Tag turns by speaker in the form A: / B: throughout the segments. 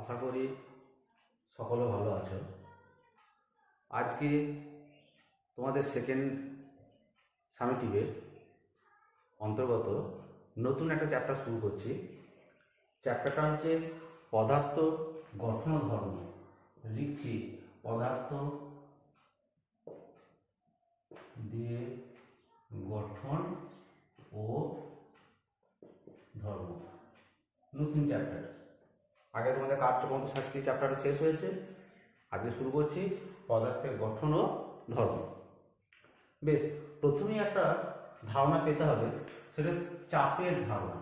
A: আশা করি সকলে ভালো আছো। আজকে তোমাদের সেকেন্ড সামেটিভের অন্তর্গত নতুন একটা চ্যাপ্টার শুরু করছি। চ্যাপ্টারটা হচ্ছে পদার্থ গঠন ও ধর্ম। লিখছি পদার্থ দিয়ে গঠন ও ধর্ম, নতুন চ্যাপ্টার। আগে তোমাদের কার্যক্রম শাস্ত্রী চ্যাপ্টারটা শেষ হয়েছে, আজকে শুরু করছি পদার্থের গঠন ও ধর্ম। বেশ, প্রথমেই একটা ধারণা পেতে হবে, সেটা চাপের ধারণা।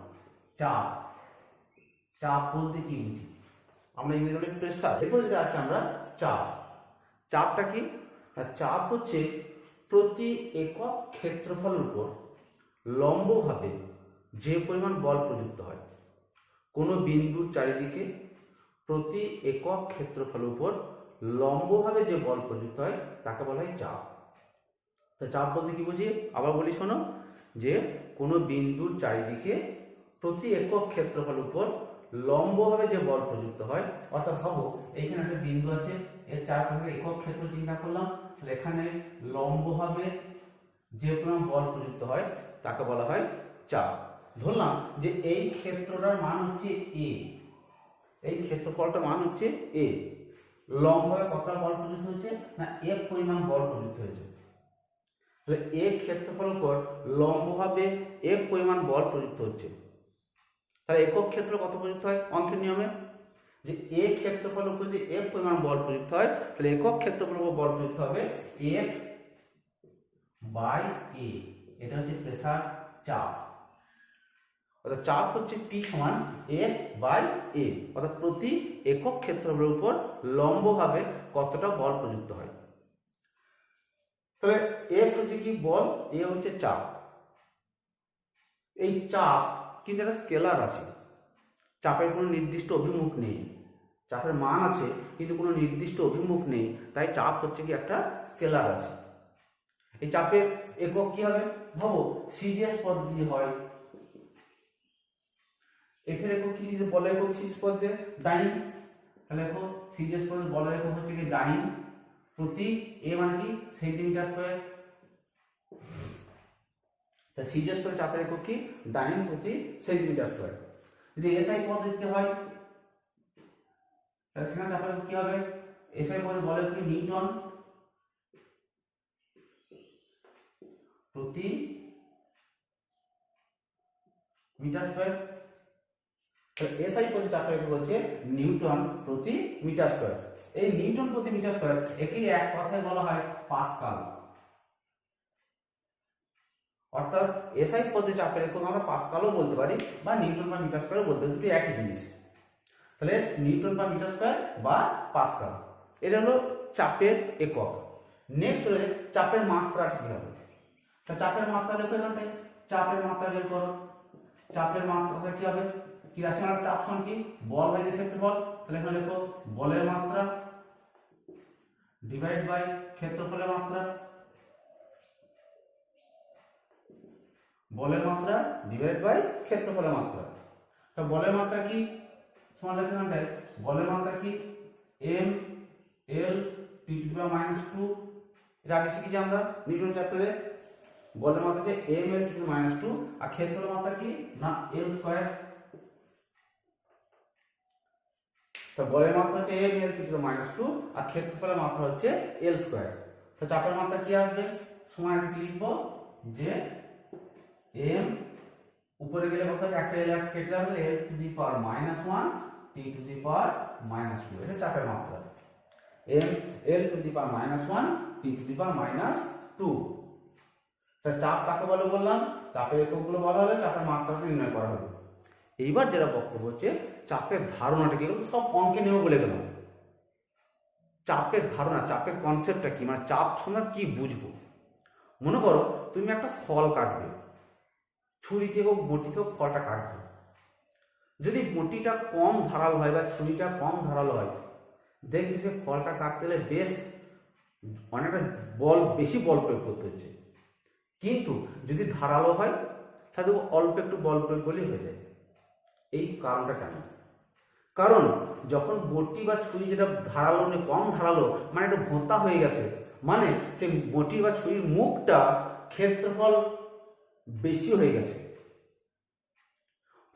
A: চাপ, চাপ বলতে কি বুঝি? আমরা ইংরেজি বলি প্রেসার। এরপর যেটা আছে আমরা চাপ। চাপটা কি? চাপ হচ্ছে প্রতি একক ক্ষেত্রফলের উপর লম্বভাবে যে পরিমাণ বল প্রযুক্ত হয়। কোনো বিন্দুর চারিদিকে প্রতি একক ক্ষেত্রফলের উপর লম্বভাবে যে বল প্রযুক্ত হয় তাকে বলা হয় চাপ। তো চাপ বলতে কি বুঝি? আবার বলি শোনো, যে কোনো বিন্দুর চারিদিকে প্রতি একক ক্ষেত্রফলের উপর লম্বভাবে যে বল প্রযুক্ত হয়, অর্থাৎ ভাবো এইখানে একটা বিন্দু আছে, এর চারপাশে একক ক্ষেত্র চিন্তা করলাম, তাহলে এখানে লম্বভাবে যে পরিমাণ বল প্রযুক্ত হয় তাকে বলা হয় চাপ। ধরলাম যে এই ক্ষেত্রটার মান হচ্ছে এ, এই ক্ষেত্রফলটার মান হচ্ছে এ। লম্বভাবে কতটা বল প্রযুক্ত হচ্ছে? না, এক পরিমাণ বল প্রযুক্ত হয়েছে। তাহলে এক ক্ষেত্রফলের উপর লম্বভাবে এক পরিমাণ বল প্রযুক্ত হচ্ছে। তাহলে একক ক্ষেত্র কত প্রযুক্ত হয় অঙ্কের নিয়মে? যে এক ক্ষেত্রফলের উপর যদি এক পরিমাণ বল প্রযুক্ত হয়, তাহলে একক ক্ষেত্রফলের উপর বল প্রযুক্ত হবে এফ বাই এ। এটা হচ্ছে প্রেসার চাপ। অর্থাৎ চাপ হচ্ছে টি সমান এফ বাই এ, অর্থাৎ প্রতি একক ক্ষেত্রফলের উপর লম্বভাবে কতটা বল প্রযুক্ত হয়। তাহলে এফ হচ্ছে কি? বল। এ হচ্ছে চাপ। এই চাপ কিন্তু একটা স্কেলার রাশি, চাপের কোনো নির্দিষ্ট অভিমুখ নেই। চাপের মান আছে কিন্তু কোনো নির্দিষ্ট অভিমুখ নেই, তাই চাপ হচ্ছে কি একটা স্কেলার রাশি। এই চাপের একক কি হবে? ভাবো সিজিএস পদ্ধতি হয়। এফ এর একক কি? বলের একক সিজিএস পদ্ধতি ডাইন। তাহলে দেখো সিজিএস পদ্ধতি বলের একক হচ্ছে কি ডাইন, প্রতি এ মানে কি সেন্টিমিটার স্কয়ার। তা সিজিএস করে চাপের একক কি? ডাইন প্রতি সেন্টিমিটার স্কয়ার। যদি এসআই পদ্ধতিতে হয় তাহলে সেখানে চাপের একক কি হবে? এসআই পদ্ধতি বলে কি নিউটন প্রতি মিটার স্কয়ার। তাহলে এসআই পদ্ধতি চাপের একক হচ্ছে নিউটন প্রতি মিটার স্কয়ার। এই নিউটন প্রতি মিটার স্কয়ার একেই এক কথায় বলা হয় পাস্কাল। অর্থাৎ এসআই পদ্ধতি চাপের একক আমরা পাস্কালও বলতে পারি বা নিউটন বা মিটার স্কয়ারও বলতে পারি, দুটো একই জিনিস। তাহলে নিউটন বা মিটার স্কয়ার বা পাস্কাল, এটা হলো চাপের একক। নেক্সট হলে চাপের মাত্রাটা কি হবে? তা চাপের মাত্রা লেখো এখানে, চাপের মাত্রা বের করো। চাপের মাত্রাটা কি হবে? কি রাশি? আমরা চাপ সমান কি? বল বাই ক্ষেত্রফল। তাহলে এখানে লেখো বলের মাত্রা ডিভাইড বাই ক্ষেত্রফলের মাত্রা। বলের মাত্রা ডিভাইড বাই ক্ষেত্রফলের মাত্রা। তা বলের মাত্রা কি? সমান লেখো এখানে, বলের মাত্রা কি? M L T to the power -2। এটা আগে শিখেছি আমরা নিউটন চ্যাপ্টারে। বলের মাত্রা হচ্ছে M L T to the power -2, আর ক্ষেত্রফলের মাত্রা কি? না এল স্কয়ার। তো বলের মাত্রা হচ্ছে M L T to the power -2 আর ক্ষেত্রফলের মাত্রা হচ্ছে এল স্কয়ার। তো চাপের মাত্রা কি আসবে? সমান কি লিখবো যে এম উপরে গেলে কত হবে? একটা এল কেটে যাবে, এল to the power -1 T to the power -2। এটা চাপের মাত্রা। M L to the power -1 T to the power -2। তা চাপ কাকে বলে বললাম? চাপের এককগুলো বলা হলে চাপের মাত্রাটা নির্ণয় করা হবে। এইবার যেটা বক্তব্য হচ্ছে চাপের ধারণাটা কি, সব অঙ্কে নেব বলে গেলাম। চাপের ধারণা, চাপের কনসেপ্টটা কি, মানে চাপ সময় কি বুঝবো? মনে করো তুমি একটা ফল কাটবে, ছুরিতে হোক বটিতে হোক ফলটা কাটবে। যদি বটিটা কম ধারালো হয় বা ছুরিটা কম ধারালো হয়, দেখবি সে ফলটা কাটতে গেলে বেশ অনেকটা বেশি বল প্রয়োগ করতে হচ্ছে। কিন্তু যদি ধারালো হয় তাহলে অল্প একটু বল প্রয়োগ করলেই হয়ে যায়। এই কারণটা কেন? কারণ যখন বটি বা ছুরি যেটা ধারালো কম ধারালো মানে একটা ভোঁতা হয়ে গেছে, মানে সেই বটি বা ছুরির মুখটা ক্ষেত্রফল বেশি হয়ে গেছে।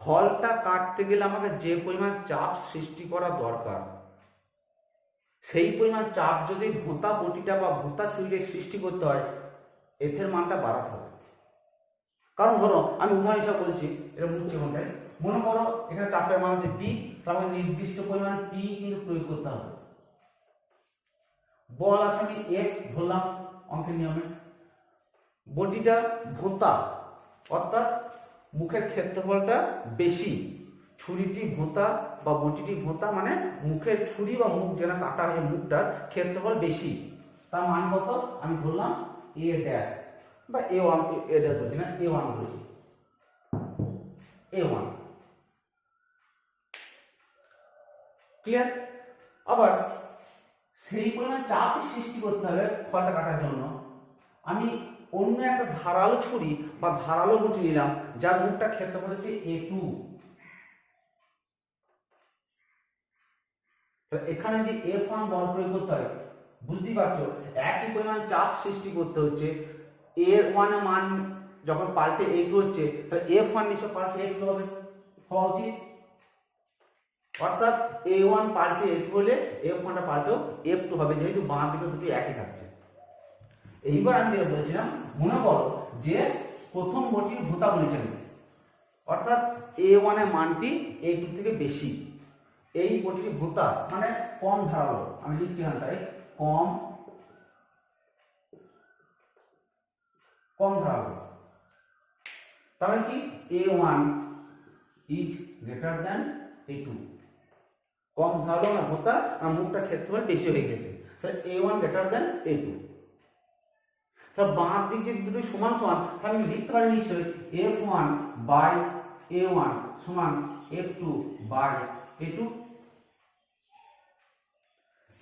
A: ফলটা কাটতে গেলে আমাকে যে পরিমাণ চাপ সৃষ্টি করা দরকার, সেই পরিমাণ চাপ যদি ভোঁতা বটিটা বা ভোঁতা ছুরিটা সৃষ্টি করতে হয়, এফ এর মানটা বাড়াতে হবে। কারণ ধরো আমি উদাহরণ হিসাবে বলছি, এটা মুখছে কোনটায়, মনে করো এখানে চাপের মান হচ্ছে পি, তাহলে আমাকে নির্দিষ্ট পরিমাণ পি কিন্তু প্রয়োগ করতে হবে। বল আছে আমি এফ ধরলাম অঙ্কের নিয়মে, বটিটা ভোঁতা অর্থাৎ মুখের ক্ষেত্রফলটা বেশি, ছুরিটি ভোঁতা বা বটিটি ভোঁতা মানে মুখের ছুরি বা মুখ যেটা কাটা হয়ে মুখটার ক্ষেত্রফল বেশি, তার মান কত আমি ধরলাম এ ড্যাশ বা এ ওয়ান, এ ড্যাশ বলছি না, এ ওয়ান বলছি, এ ওয়ান। ক্লিয়ার? আবার সেই পরিমাণ চাপ সৃষ্টি করতে হবে ফলটা কাটার জন্য, আমি অন্য একটা ধারালো ছুরি বা ধারালো বটি নিলাম যার মুখটা ক্ষেত্রফল হচ্ছে A2। এখানে যদি F1 বল প্রয়োগ করতে হয়, বুঝতেই পারছো একই পরিমাণ চাপ সৃষ্টি করতে হচ্ছে। A1 এর মান যখন পাল্টে A2 হচ্ছে, তাহলে F1 নিশ্চয় পাল্টে F2 হবে, হওয়া উচিত। অর্থাৎ A1 পাল্টে A2 হলে F1 টা পাল্টেও F2 হবে, যেহেতু বাঁ দিকে দুটো একই থাকছে। এইবার আমি যেটা বলছিলাম, মনে করো যে প্রথম বটি ভোঁতা বলেছেন, অর্থাৎ A1 এর মানটি A2 থেকে বেশি, এই বটিটি ভোঁতা মানে কম ধারালো, আমি লিখছি এখানটায় কম ধারালো, তাহলে কি A1 is greater than A2, কম ধারালো না ভোঁতা আর মুখটা ক্ষেত্রফল বেশি হয়ে গেছে, তাহলে A1 গ্রেটার দ্যান A2। তাহলে বাঁ দিক যদি দুটো সমান সমান, তাহলে আমি লিখতে পারি নিশ্চয়ই F1 বাই A1 সমান F2 বাই A2।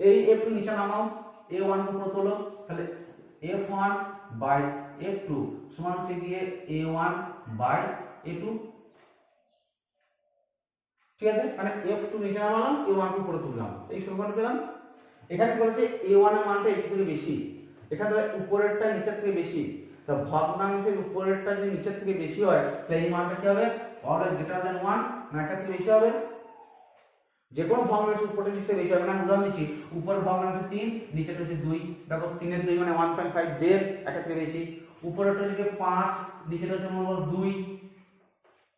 A: এই F2 নিচে নামাও, A1 কে উপরে তোলো, তাহলে F1 বাই F2 সমান হচ্ছে গিয়ে A1 বাই A2। ঠিক আছে, মানে F2 নিচে নামালাম, A1 কে উপরে তুললাম, এই সমীকরণ পেলাম। এখানে বলেছে A1 এর মানটা A2 থেকে বেশি, এখানে উপরেরটা নিচের থেকে বেশি, তা ভগ্নাংশের উপরেরটা যদি নিচের থেকে বেশি হয় তাহলে এই মানটা কি হবে, অলওয়েজ গ্রেটার দ্যান 1, না এর থেকে বেশি হবে। যে কোনো ভগ্নাংশের উপরে নিচে বেশি হবে না, উদাহরণ দিচ্ছি, উপরের ভগ্নাংশ 3, নিচেরটা হচ্ছে 2, দেখো 3 এর 2 মানে 1.5, দেড়, এর থেকে বেশি। উপরেরটা হচ্ছে 5, নিচেরটা হচ্ছে মনে করো 2,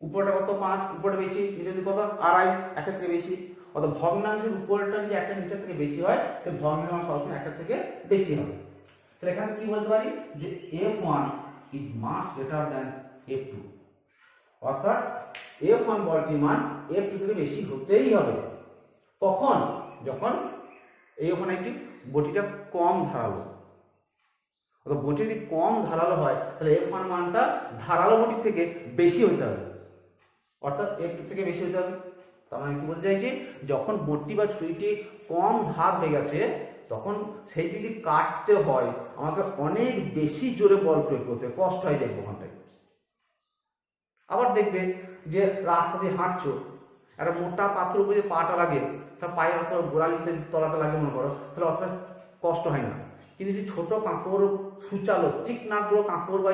A: উপরটা কত 5, উপরটা বেশি, নিচের কত 2.5, এর থেকে বেশি। অর্থাৎ ভগ্নাংশের উপরেরটা যদি একটা নিচের থেকে বেশি হয় তাহলে ভগ্নাংশ মান সবসময় এর থেকে বেশি হবে। তাহলে এখানে কি বলতে পারি যে F1 is much greater than F2, অর্থাৎ F1 বলটির মান F2 থেকে বেশি হতেই হবে। কখন? যখন এই ওখানে একটি বটিটা কম ধারালো, অর্থাৎ বটি যদি কম ধারালো হয় তাহলে F1 মানটা ধারালো বটির থেকে বেশি হতে হবে, অর্থাৎ F2 থেকে বেশি হতে হবে। তার মানে কি বলতে চাইছি, যখন বটি বা ছুরিটি কম ধার হয়ে গেছে তখন সেইটি যদি কাটতে হয় আমাকে অনেক বেশি জোরে বল প্রয়োগ করতে হয়, কষ্ট হয় দেখবো ওখানটায়। আবার দেখবে যে রাস্তা দিয়ে হাঁটছো, একটা মোটা পাথর উপরে পাটা লাগে, তার পায়ে অথবা গোড়ালিতে তলাতে লাগে মনে করো, তাহলে অতটা কষ্ট হয় না। কিন্তু যদি ছোট কাঁকড় সুচালো ঠিক নাকগুলো কাঁকড় বা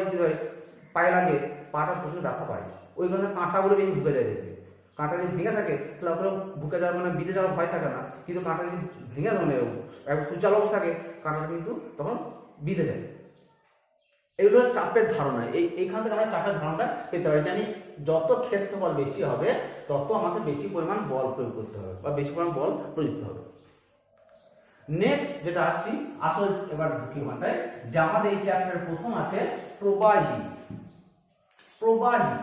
A: পায়ে লাগে, পাটা প্রচুর ব্যথা পায়, ওই কারণে কাঁটাগুলো বেশি ঢুকে যায় দেখবে। কাঁটা যদি ভেঙে থাকে তাহলে অতটা ঢুকে যাওয়ার মানে বিঁধে যাওয়ার ভয় থাকে না, কিন্তু কাঁটা যদি ভেঙে মানে সুচালো অবস্থা থাকে কাঁটাটা কিন্তু তখন বিঁধে যায়। এগুলো চাপের ধারণা, এইখান থেকে আমরা চাপের ধারণাটা পেতে পারি, জানি যত ক্ষেত্রফল বেশি হবে তত আমাকে বেশি পরিমাণ বল প্রয়োগ করতে হবে বা বেশি পরিমাণ বল প্রযুক্ত হবে। নেক্সট যেটা আসছি, আসল এবার ঢুকি ওখানটায়, যে আমাদের এই চ্যাপ্টারের প্রথম আছে প্রবাহী। প্রবাহী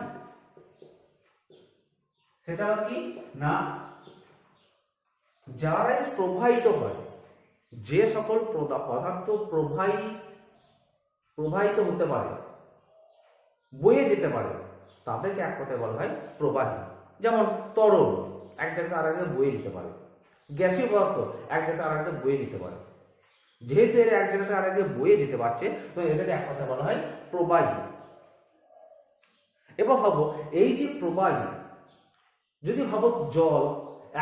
A: সেটা কি না, যারাই প্রবাহিত হয়, যে সকল পদার্থ প্রবাহিত হতে পারে, বয়ে যেতে পারে, তাদেরকে এক কথায় বলা হয় প্রবাহী। যেমন তরল এক জায়গায় আরেক জায়গায় বয়ে যেতে পারে, গ্যাসীয় পদার্থ এক জায়গায় আরেক জায়গায় বয়ে যেতে পারে। যেহেতু এরা এক জায়গাতে আরেক জায়গায় বয়ে যেতে পারছে তো এদের এক কথায় বলা হয় প্রবাহী। এবার ভাবো এই যে প্রবাহী, যদি ভাবো জল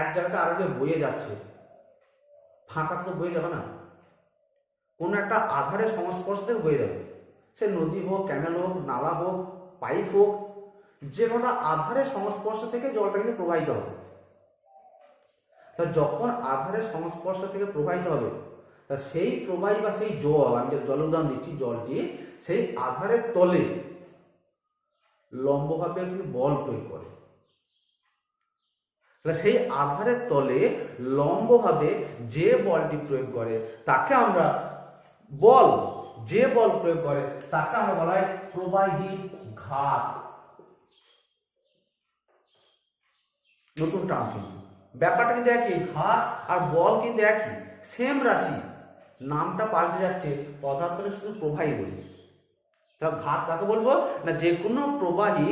A: এক জায়গাতে আর একটা বয়ে যাচ্ছে, ফাঁকা তো বয়ে যাবে না, কোনো একটা আধারের সংস্পর্শ থেকে বয়ে যাবে। সে নদী হোক, ক্যানেল হোক, নালা হোক, পাইপ হোক, যে কোনো আধারের সংস্পর্শ থেকে জলটা কিন্তু প্রবাহিত হবে। তা যখন আধারের সংস্পর্শ থেকে প্রবাহিত হবে, তা সেই প্রবাহী বা সেই জল, আমি যে জল উদাহরণ দিচ্ছি, জলটি সেই আধারের তলে লম্বভাবে কিন্তু বল প্রয়োগ করে। সেই আধারের তলে লম্বভাবে যে বলটি প্রয়োগ করে তাকে আমরা বল, যে বল প্রয়োগ করে তাকে আমরা বলা হয় প্রবাহী ঘাত। নতুন টার্ম, কিন্তু ব্যাপারটা কিন্তু একই, ঘাত আর বল কিন্তু একই, সেম রাশি, নামটা পাল্টে যাচ্ছে, পদার্থটা শুধু প্রবাহী বলি। তাহলে ঘাত কাকে বলবো না, যে কোনো প্রবাহী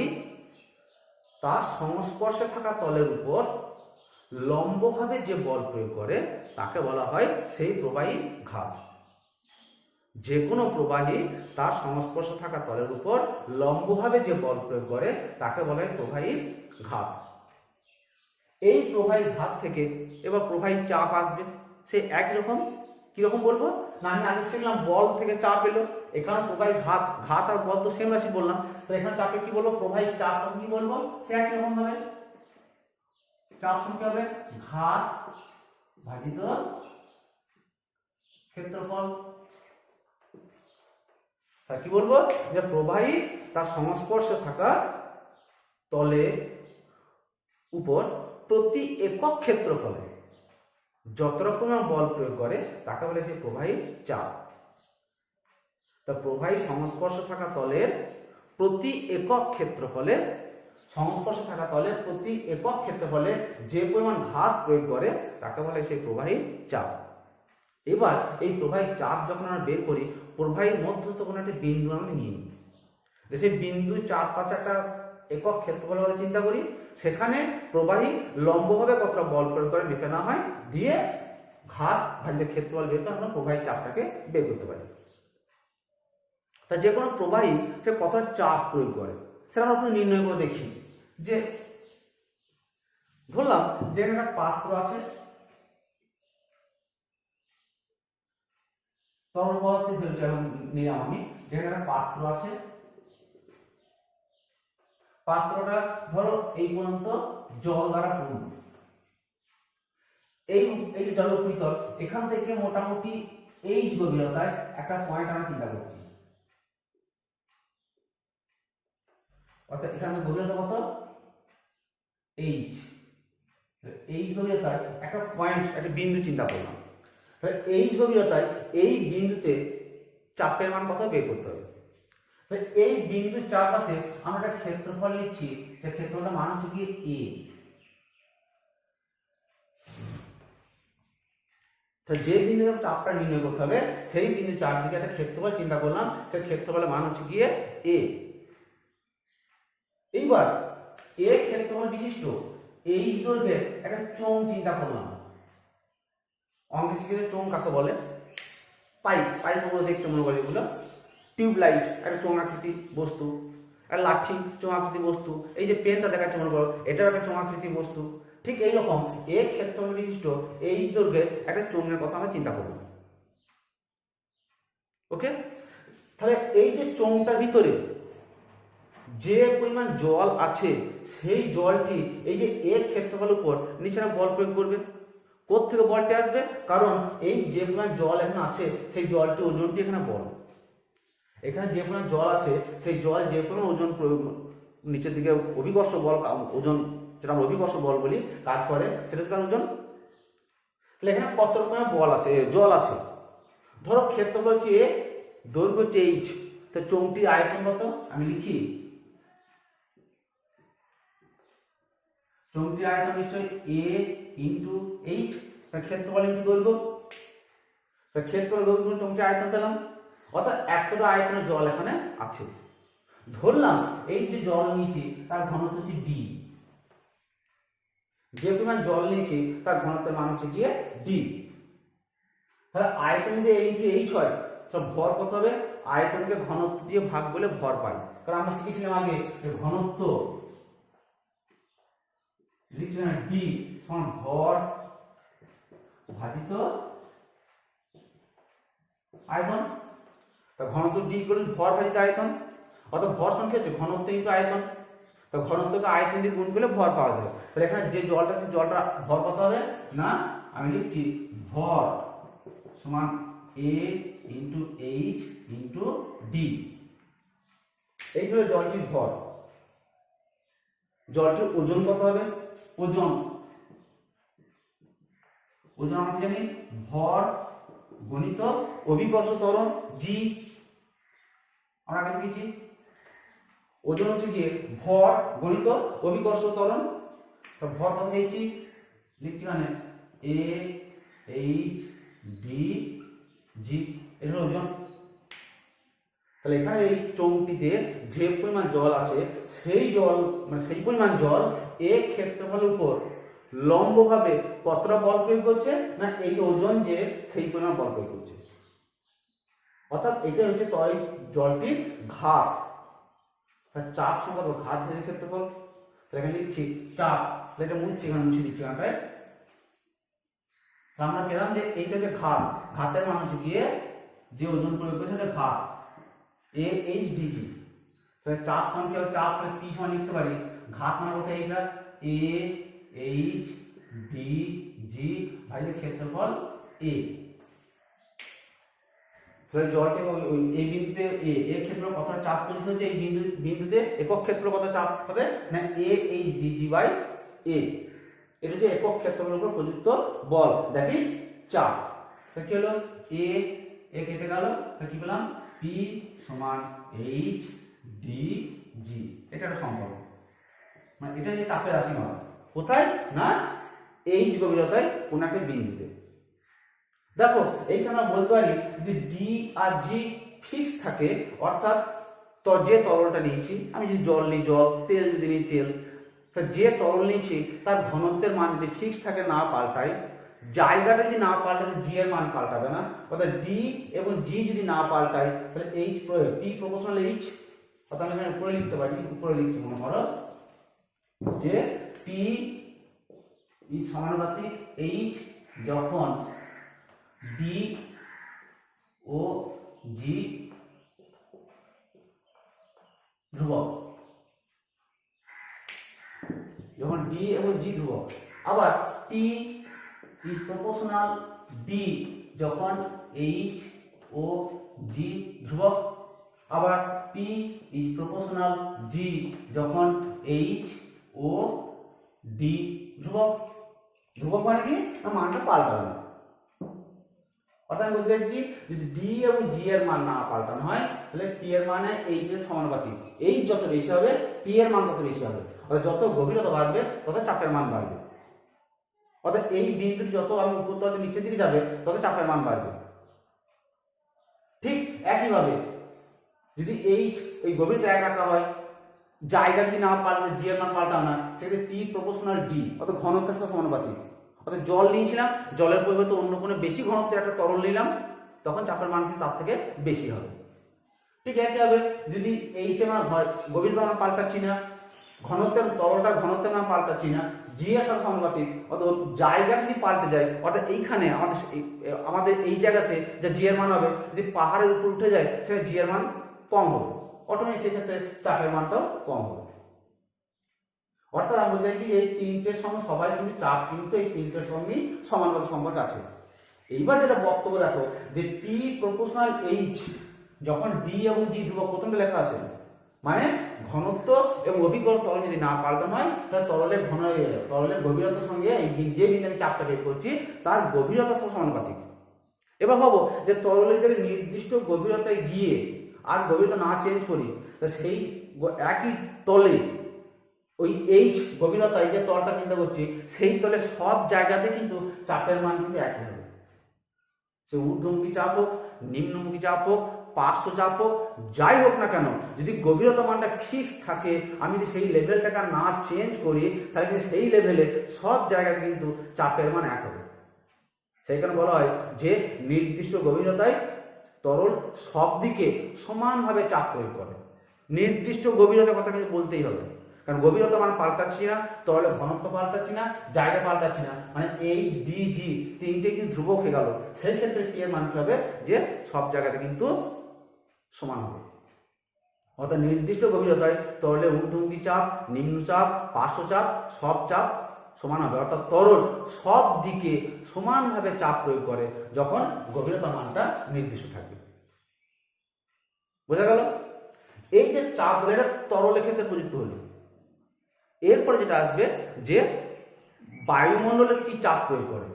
A: তার সংস্পর্শে থাকা তলের উপর লম্বভাবে যে বল প্রয়োগ করে তাকে বলা হয় সেই প্রবাহী ঘাত। যে কোনো প্রবাহী তার সংস্পর্শে থাকা তলের উপর লম্বভাবে যে বল প্রয়োগ করে তাকে বলা হয় প্রবাহী ঘাত। এই প্রবাহী ঘাত থেকে এবার প্রবাহী চাপ আসবে, সে একই রকম। কিরকম বলবো না, আমি আগে শিখলাম বল থেকে চাপ এলো, এখানে প্রবাহী ঘাত, ঘাত আর বল তো সেম রাশি বললাম, তো এখানে চাপে কি বলবো, প্রবাহী চাপ কি বলবো, সে একই রকম হবে। চাপ সমান কি হবে, ঘাত ভাজিত ক্ষেত্রফল। তা কি বলবো, যে প্রবাহী তার সংস্পর্শে থাকা তলে উপর প্রতি একক ক্ষেত্রফলে যত রকমের বল প্রয়োগ করে তাকে বলে সেই প্রবাহী চাপ। তা প্রবাহী সংস্পর্শে থাকা তলের প্রতি একক ক্ষেত্রফলে, সংস্পর্শে থাকা তলের প্রতি একক ক্ষেত্রফলে যে পরিমাণ ঘাত প্রয়োগ করে তাকে বলে সেই প্রবাহী চাপ। এবার এই প্রবাহী চাপ যখন আমরা বের করি, প্রবাহীর মধ্যস্থ কোনো একটা বিন্দু আমরা নিয়ে নিই, সেই বিন্দুর চারপাশে একটা একক ক্ষেত্রফলের কথা চিন্তা করি, সেখানে প্রবাহী লম্বভাবে কতটা বল প্রয়োগ করে মেপে নেওয়া হয়, দিয়ে ঘাত ভাজিত ক্ষেত্রফল বের করে আমরা প্রবাহী চাপটাকে বের করতে পারি। তা যে কোনো প্রবাহী সে কতটা চাপ প্রয়োগ করে সেটা আমরা নির্ণয় করে দেখি। যে ধরলাম যে একটা পাত্র আছে, তরল পদার্থ নিলাম আমি, যেখানে একটা পাত্র আছে, পাত্রটা ধরো এই পর্যন্ত জল দ্বারা পূর্ণ, এই জল উপরিতল, এখান থেকে মোটামুটি এই গভীরতায় একটা পয়েন্ট আমরা চিন্তা করছি, অর্থাৎ এখানে গভীরতা কত, এইচ, এইচ গভীরতায় একটা পয়েন্ট, একটা বিন্দু চিন্তা করলাম। তাহলে এইচ গভীরতায় এই বিন্দুতে চাপের মান কত বের করতে হবে। এই বিন্দুর চারপাশে আমরা একটা ক্ষেত্রফল নিচ্ছি, যে ক্ষেত্রফলটা মান হচ্ছে কি এ। যে বিন্দুতে চাপটা নির্ণয় করতে হবে সেই বিন্দু চারদিকে একটা ক্ষেত্রফল চিন্তা করলাম, সেই ক্ষেত্রফলের মান হচ্ছে গিয়ে এ। এইবার এ ক্ষেত্রফল বিশিষ্ট এইচ দৈর্ঘ্যের একটা চোঙ চিন্তা করলাম। অঙ্কে শিখেছে চোঙ কাকে বলে, পাইপ, পাইপ গুলো দেখতে মনে করে, এগুলো টিউবলাইট একটা চোঙ আকৃতি বস্তু, আর লাঠি চোঙ আকৃতি বস্তু, এই যে পেনটা দেখাচ্ছে মনে করো এটাও একটা চোঙ আকৃতি বস্তু। ঠিক এইরকম এ ক্ষেত্রফল বিশিষ্ট এইচ দৈর্ঘ্যের একটা চোঙের কথা আমরা চিন্তা করব। ওকে, তাহলে এই যে চোঙটার ভিতরে যে পরিমাণ জল আছে, সেই জলটি এই যে এর ক্ষেত্রফলের উপর নিচে বল প্রয়োগ করবে। কোত্থেকে বলটি আসবে, কারণ এই যে পরিমাণ জল এখানে আছে সেই জলটি ওজনটি এখানে বল, এখানে যে পরিমাণ জল আছে সেই জল যে পরিমাণ ওজন নিচের দিকে অভিকর্ষ বল, ওজন যেটা আমরা অভিকর্ষ বল বলি, কাজ করে, সেটা হচ্ছে ওজন। তাহলে এখানে কত রকমের বল আছে, জল আছে। ধরো ক্ষেত্রফল হচ্ছে এ, দৈর্ঘ্য হচ্ছে এইচ, তো চোঙটির আয়তন কত আমি লিখি, চোঙটির আয়তন নিশ্চয়ই এ ইন্টু এইচ, ক্ষেত্রফল ইন্টু দৈর্ঘ্য, ক্ষেত্রফল দৈর্ঘ্য চোঙটির আয়তন পেলাম, অর্থাৎ এতটা আয়তনের জল এখানে আছে। ধরলাম এই যে জল নিয়েছি তার ঘনত্ব হচ্ছে ডি, যে পরিমাণ জল নিয়েছি তার ঘনত্বের মান হচ্ছে গিয়ে ডি। তাহলে আয়তন যদি এ ইন্টু এইচ হয়, তাহলে ভর কত হবে, আয়তনকে ঘনত্ব দিয়ে ভাগ করলে ভর পাই, কারণ আমরা শিখেছিলাম আগে যে ঘনত্ব লিখছি না ডি সমান ভর ভাজিত আয়তন। তা ঘনত্ব ডি করে ভর ভাজিত আয়তন, অর্থাৎ ভর সংখ্যা হচ্ছে ঘনত্ব ইনটু আয়তন। তো ঘনত্বকে আয়তন দিয়ে গুণ করলে ভর পাওয়া যাবে। তাহলে এখানে যে জলটা আছে জলটা ভর কত হবে না, আমি লিখছি ভর সমান এ ইন্টু এইচ ইন্টু ডি। এই হলো জলটির ভর। জলটির ওজন কত হবে, ওজন ওজন আমরা জানি ভর গণিত অভিকর্ষ ত্বরণ জি, আমরা আগে শিখেছি। ওজন হচ্ছে কি ভর গণিত অভিকর্ষ ত্বরণ। ভর কত পেয়েছি, লিখছি মানে এ এইচ ডি জি, এটা হলো ওজন। তাহলে এখানে এই চৌকিতে যে পরিমাণ জল আছে সেই জল মানে সেই পরিমাণ জল এক ক্ষেত্রফলের উপর লম্বভাবে কতটা বল প্রয়োগ করছে না, এই ওজন যে সেই পরিমাণ বল প্রয়োগ করছে। অর্থাৎ এটা হচ্ছে এই জলটির ঘাত। চাপ সংখ্যা ঘাত ভেদে ক্ষেত্রফল। এখানে লিখছি চাপ, এটা মুছছি, এখানে মুছে দিচ্ছি এখানটায়। আমরা পেলাম যে এইটা যে ঘাত, ঘাতের মান হচ্ছে গিয়ে যে ওজন প্রয়োগ করছে সেটা ঘাত এ এইচ ডি জি। তাহলে চাপ সংখ্যা চাপ পি সমান লিখতে পারি ঘাত মানে কত এইটা এ এইচ ডি জি ভাজিত ক্ষেত্রফল এ। তাহলে জলকে এই বিন্দুতে এর ক্ষেত্রে কত চাপ প্রযুক্ত হচ্ছে, এই বিন্দুতে একক ক্ষেত্র কত চাপ হবে না A H D G by A. এটা হচ্ছে একক ক্ষেত্রফলের উপর প্রযুক্ত বল, দ্যাট ইজ চাপ। কি হলো এ কেটে গেল, কি পেলাম পি সমান এইচ ডি জি। এটা একটা সম্পর্ক, মানে এটা হচ্ছে চাপের রাশি মান কোথায় না এইচ গভীরতায় কোন একটা বিন্দুতে। দেখো এইখানে বলতে পারি যদি ডি আর জি ফিক্স থাকে, অর্থাৎ যে তরলটা নিয়েছি আমি যদি জল নিই জল, তেল যদি নিই তেল, যে তরল নিয়েছি তার ঘনত্বের মান যদি ফিক্স থাকে না পাল্টায়, জায়গাটা যদি না পাল্টায় জি এর মান পাল্টাবে না। অর্থাৎ ডি এবং জি যদি না পাল্টায় তাহলে এইচ পি প্রপোর্শনাল এইচ। অর্থাৎ আমি এখানে উপরে লিখতে পারি, উপরে লিখছি মনে করো যে পি সমানুপাতিক এইচ যখন ডি ও জি ধ্রুবক, যখন ডি এবং জি ধ্রুবক। আবার টি ইজ প্রপোর্শনাল ডি যখন এইচ ও জি ধ্রুবক। আবার পি ইজ প্রপোর্শনাল জি যখন এইচ ও ডি ধ্রুবক। ধ্রুবক মানে কি মানটা পাল্টাবে না। অর্থাৎ বলতে চাইছি কি যদি ডি এবং জি এর মান না পাল্টানো হয় তাহলে পি এর মানে এইচ এর সমানুপাতিক। এইচ যত বেশি হবে পি এর মান তত বেশি হবে। অর্থাৎ যত গভীরতা বাড়বে তত চাপের মান বাড়বে। অর্থাৎ এই বিন্দুটি যত আমি উপর তত নিচের দিকে যাবে তত চাপের মান বাড়বে। ঠিক একইভাবে যদি এইচ ওই গভীরতা এক রাখা হয়, জায়গা যদি না পাল্টে জি এর মান পাল্টাও না, সেক্ষেত্রে পি প্রপোর্শনাল ডি অর্থাৎ ঘনত্বের সাথে সমানুপাতিক। অর্থাৎ জল নিয়েছিলাম, জলের পরিবর্তে অন্য কোনো বেশি ঘনত্বের একটা তরল নিলাম, তখন চাপের মান কিন্তু তার থেকে বেশি হবে। ঠিক একইভাবে যদি এইচ এর মান গভীরতা মান পাল্টাচ্ছি না, ঘনত্বের তরলটা ঘনত্বের মান পাল্টাচ্ছি না, জি এর সাথে সমানুপাতিক, অর্থাৎ জায়গা যদি পাল্টে যায়, অর্থাৎ এইখানে আমাদের এই জায়গাতে যে জি এর মান হবে যদি পাহাড়ের উপর উঠে যায় সেখানে জি এর মান কম হবে, অটোমেটিক সেক্ষেত্রে চাপের মানটাও কম হবে। অর্থাৎ আমি বলতে চাইছি এই তিনটের সঙ্গে সবাই কিন্তু চাপ কিন্তু এই তিনটের সঙ্গেই সমানুপাতিক সম্পর্ক আছে। এইবার যেটা বক্তব্য দেখো যে পি প্রপোর্শনাল এইচ যখন ডি এবং জি ধ্রুবক, প্রথমটা লেখা আছে মানে ঘনত্ব এবং অভিকর্ষ তরল যদি না পাল্টানো হয় তাহলে তরলের গভীরতার সঙ্গে এই যে বিন্দু আমি চাপটা বের করছি তার গভীরতার সাথে সমানুপাতিক। এবার ভাবো যে তরলের যদি নির্দিষ্ট গভীরতায় গিয়ে আর গভীরতা না চেঞ্জ করি তা সেই একই তলে ওই এইচ গভীরতায় যে তলটা চিন্তা করছি সেই তলে সব জায়গাতে কিন্তু চাপের মান কিন্তু একই হবে। সে ঊর্ধ্বমুখী চাপ হোক, নিম্নমুখী চাপ হোক, পার্শ্ব চাপ হোক, যাই হোক না কেন, যদি গভীরতা মানটা ফিক্স থাকে, আমি যদি সেই লেভেলটাকে না চেঞ্জ করি তাহলে কিন্তু সেই লেভেলে সব জায়গাতে কিন্তু চাপের মান এক হবে। সেইখানে বলা হয় যে নির্দিষ্ট গভীরতায় তরল সব দিকে সমানভাবে চাপ প্রয়োগ করে। নির্দিষ্ট গভীরতার কথা কিন্তু বলতেই হবে, কারণ গভীরতা মান পাল্টাচ্ছি না, তরলের ঘনত্ব পাল্টাচ্ছি না, জায়গা পাল্টাচ্ছি না, মানে এইচ ডি জি তিনটে কিন্তু ধ্রুবক হয়ে গেল। সেই ক্ষেত্রে টি এর মান কি হবে, যে সব জায়গাতে কিন্তু সমান হবে। অর্থাৎ নির্দিষ্ট গভীরতায় তরলের ঊর্ধ্বমুখী চাপ, নিম্নচাপ, পার্শ্ব চাপ, সব চাপ সমান হবে। অর্থাৎ তরল সব দিকে সমানভাবে চাপ প্রয়োগ করে যখন গভীরতা মানটা নির্দিষ্ট থাকবে। বোঝা গেল? এই যে চাপ বলে এটা তরলের ক্ষেত্রে প্রযুক্ত হলো। এরপরে যেটা আসবে যে বায়ুমণ্ডলে কি চাপ প্রয়োগ করে,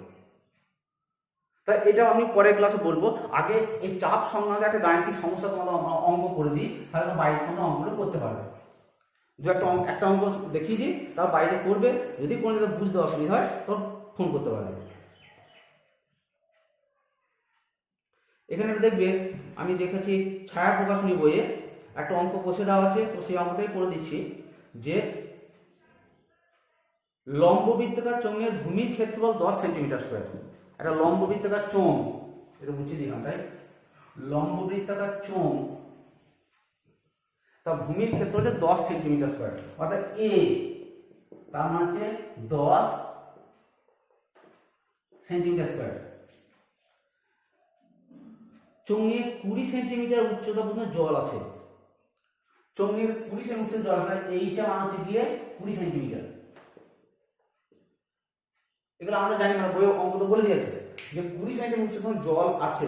A: তাই এটা আমি পরের ক্লাসে বলবো। আগে এই চাপ সংক্রান্ত একটা গাণিতিক সমস্যা তোমাদের অঙ্ক করে দিই, তাহলে তো বাইরে কোনো অঙ্কগুলো করতে পারবে। দু একটা অঙ্ক দেখিয়ে দিই, তার বাইরে করবে। যদি কোনো জায়গায় বুঝতে অসুবিধা হয় তো ফোন করতে পারবে। এখানে দেখবে আমি দেখেছি ছায়া প্রকাশনী বইয়ে একটা অঙ্ক কষে দেওয়া আছে, তো সেই অঙ্কটাই করে দিচ্ছি যে লম্ববৃত্তাকার চোঙের ভূমির ক্ষেত্রফল 10 সেন্টিমিটার স্কোয়ার। একটা লম্ববৃত্তাকার চোঙ, এটা মুছে দিলাম, তাই লম্ববৃত্তাকার চোঙ তার ভূমির ক্ষেত্র হচ্ছে 10 সেন্টিমিটার স্কোয়ার। অর্থাৎ এ তার মান হচ্ছে 10 সেন্টিমিটার স্কোয়ার। চোঙে 20 সেন্টিমিটার উচ্চতা পর্যন্ত জল আছে। চোঙের 20 সেন্টিমিটার জল আছে, এইটা মান হচ্ছে গিয়ে 20 সেন্টিমিটার। এগুলো আমরা জানি না, বইয়ে অঙ্ক তো বলে দিয়েছে যে 20 সেন্টিমিটার উচ্চতা জল আছে,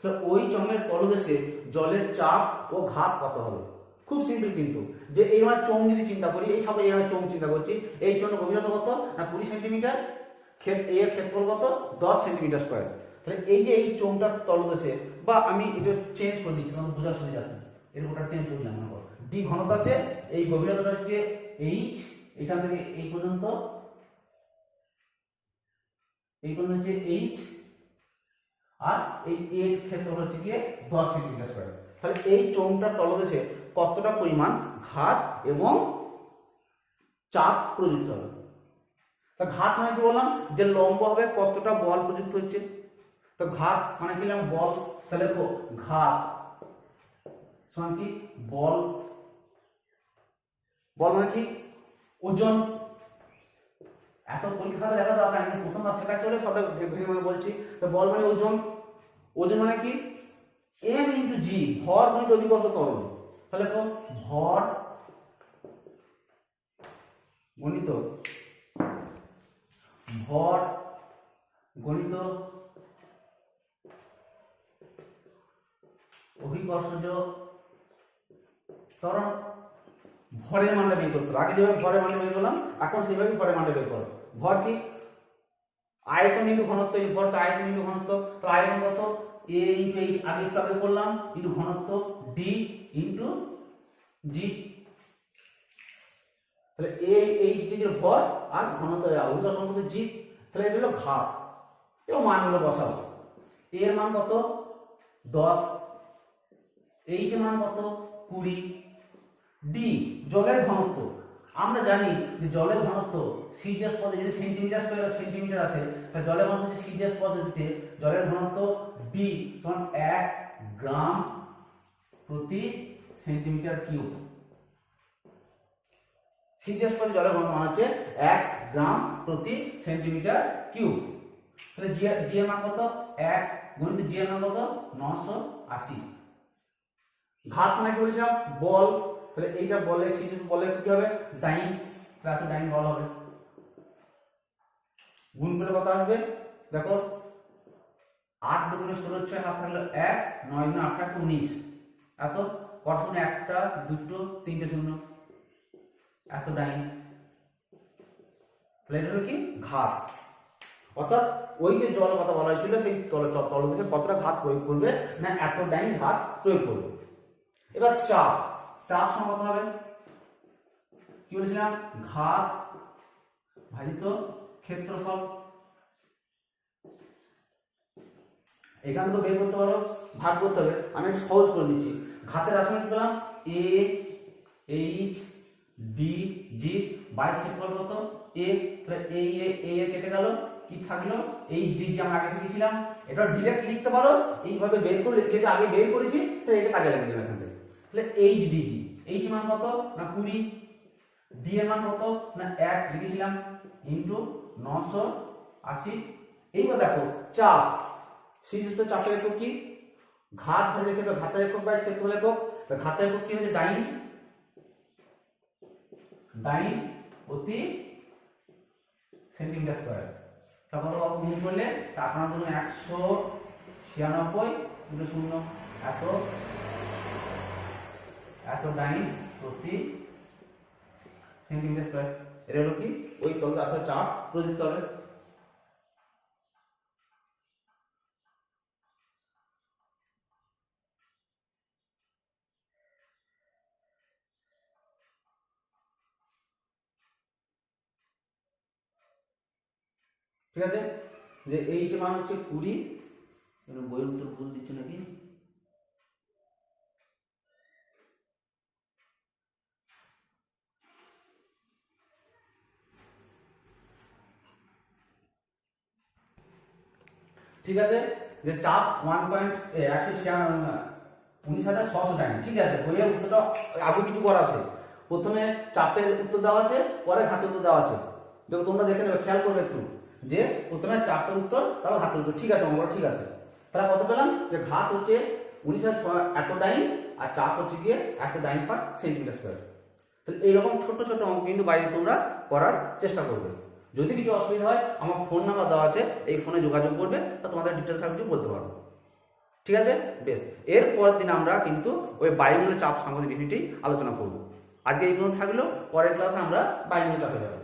A: তো ওই চোঙের তলদেশে জলের চাপ ও ঘাত কত হবে। খুব সিম্পল কিন্তু, যে এই আমার চোঙ যদি চিন্তা করি, এই সব এই আমার চোঙ চিন্তা করছি, এই চোঙের গভীরতা কত না 20 সেন্টিমিটার, এর ক্ষেত্রফল কত 10 সেন্টিমিটার স্কোয়ার। তাহলে এই যে এই চোঙটার তলদেশে, বা আমি এটা চেঞ্জ করে দিচ্ছি তোমাদের বোঝার সুবিধা, এর ওটা চেঞ্জ করে দিলাম, মনে করো ডি ঘনত্ব আছে, এই গভীরতাটা হচ্ছে এইচ, এখান থেকে এই পর্যন্ত হচ্ছে এইচ, আর এই এর ক্ষেত্রফল হচ্ছে গিয়ে 10 সেন্টিমিটার স্কয়ার। তাহলে এই চোঙটার তলদেশে কতটা পরিমাণ ঘাত এবং চাপ প্রযুক্ত হবে। তা ঘাত মানে কি বললাম, যে লম্ব হবে কতটা বল প্রযুক্ত হচ্ছে। তো ঘাত মানে কি বল, তাহলে দেখো ঘাত সমান কি বল, বল মানে কি ওজন। এত পরীক্ষা দেখা দরকার নেই, প্রথমবার শেখা চলে সবটা ভেঙে ভেঙে বলছি। তো বল মানে ওজন, ওজন মানে কি m ইন্টু জি, ভর গুণিত অভিকর্ষ ত্বরণ। তাহলে দেখো ভর গণিত অভিকর্ষজ ত্বরণ। ভরের মানটা বের করতে হবে, আগে যেভাবে ভরের মানটা বের করলাম এখন সেইভাবে ভরের মানটা বের করো। ভর কি আয়তন ইন্টু ঘনত্ব, এই ভর তো আয়তন ইন্টু ঘনত্ব। তো আয়তন কত a ইন্টু h, আগে একটু আগে করলাম, ইন্টু ঘনত্ব d ইন্টু g। তাহলে a h d এর ভর আর ঘনত্ব অভিকর্ষণ কত g। তাহলে এটা হলো ঘাত, এবং মানগুলো বসাবো। a এর মান কত 10, h এর মান কত 20, d জলের ঘনত্ব। আমরা জানি যে জলের ঘনত্ব সিজিএস পদ্ধতি, যদি সেন্টিমিটার স্কয়ার সেন্টিমিটার আছে, তাহলে জলের ঘনত্ব যদি সিজিএস পদ্ধতিতে জলের ঘনত্ব d সমান 1 গ্রাম প্রতি সেন্টিমিটার কিউব। সিজিএস পদ্ধতি জলের ঘনত্ব মানে হচ্ছে 1 গ্রাম প্রতি সেন্টিমিটার কিউব। তাহলে জি এর মান কত 1 গুণিত জি এর মান কত 980। ঘাত মানে কি বলেছিলাম বল, তাহলে এইটা বলের সিজিএস বলের কি হবে ডাইন, তাহলে এত ডাইন বল হবে। গুণ করলে কত আসবে দেখো 8 দুগুণে 16, 6 হাত থাকলো 1, 9 গুণে 8 19, এত কত শূন্য, একটা দুটো তিনটে শূন্য, এত ডাইন। তাহলে এটা হলো কি ঘাত। অর্থাৎ ওই যে জল কথা বলা হয়েছিল সেই তলদেশে কতটা ঘাত প্রয়োগ করবে না এত ডাইন ঘাত প্রয়োগ করবে। এবার চাপ, চাপ সমান কত হবে কি বলেছিলাম ঘাত ভাজিত ক্ষেত্রফল। এখান থেকে বের করতে পারো, ভাগ করতে হবে, আমি একটু সহজ করে দিচ্ছি। ঘাতের রাশি কি পেলাম a h d g, by ক্ষেত্রফল কত a, তাহলে a এর কেটে গেল, কি থাকলো h d g, আমরা আগে শিখেছিলাম। এটা ডাইরেক্ট লিখতে পারো, এইভাবে বের করে যেটা আগে বের করেছি সেটা এটা কাজে লাগিয়ে দেবে এখান থেকে। তাহলে h d g, h মান কত না 20, d ডি এর মান কত না 1 লিখেছিলাম ইনটু 980। এইবার দেখো চাপ, সিরিজস্থ চাপের একক কি, ঘাত ভাজে ক্ষেত্র, ঘাতের একক বাই ক্ষেত্রফল একক। ঘাতের একক কি হচ্ছে ডাইন, ডাইন প্রতি সেন্টিমিটার স্কয়ার। তারপর গুণ করলে 4 × 196 দুটো শূন্য, এত এত ডাইন প্রতি সেন্টিমিটার স্কয়ার। এটা হলো কি ওই তলটা অর্থাৎ চাপ প্রযুক্ত হবে। ঠিক আছে, যে এই যে মান হচ্ছে 20, বইয়ের উত্তর ভুল দিচ্ছে নাকি, ঠিক আছে, যে চাপ 19,600 ডাইন। ঠিক আছে, বইয়ের উত্তরটা আগে কিছু করা আছে, প্রথমে চাপের উত্তর দেওয়া আছে, পরে ঘাতের উত্তর দেওয়া আছে। দেখো তোমরা দেখে নেবে, খেয়াল করবে একটু, যে প্রথমে চাপের উত্তর তারপর ঘাতের উত্তর। ঠিক আছে, অঙ্কটা ঠিক আছে। তাহলে কত পেলাম, যে ঘাত হচ্ছে 19,600 এত ডাইন, আর চাপ হচ্ছে গিয়ে এত ডাইন পার সেন্টিমিটার স্কয়ার। তাহলে এইরকম ছোট ছোট অঙ্ক কিন্তু বাড়িতে তোমরা করার চেষ্টা করবে। যদি কিছু অসুবিধা হয় আমার ফোন নাম্বার দেওয়া আছে, এই ফোনে যোগাযোগ করবে, তা তোমাদের ডিটেলস আমি কিছু বলতে পারবো। ঠিক আছে, বেশ। এর পরের দিন আমরা কিন্তু ওই বায়ুমণ্ডলের চাপ সংক্রান্ত বিষয়টি আলোচনা করব। আজকে এই পর্যন্ত থাকলো, পরের ক্লাসে আমরা বায়ুমণ্ডলের চাপে যাবো।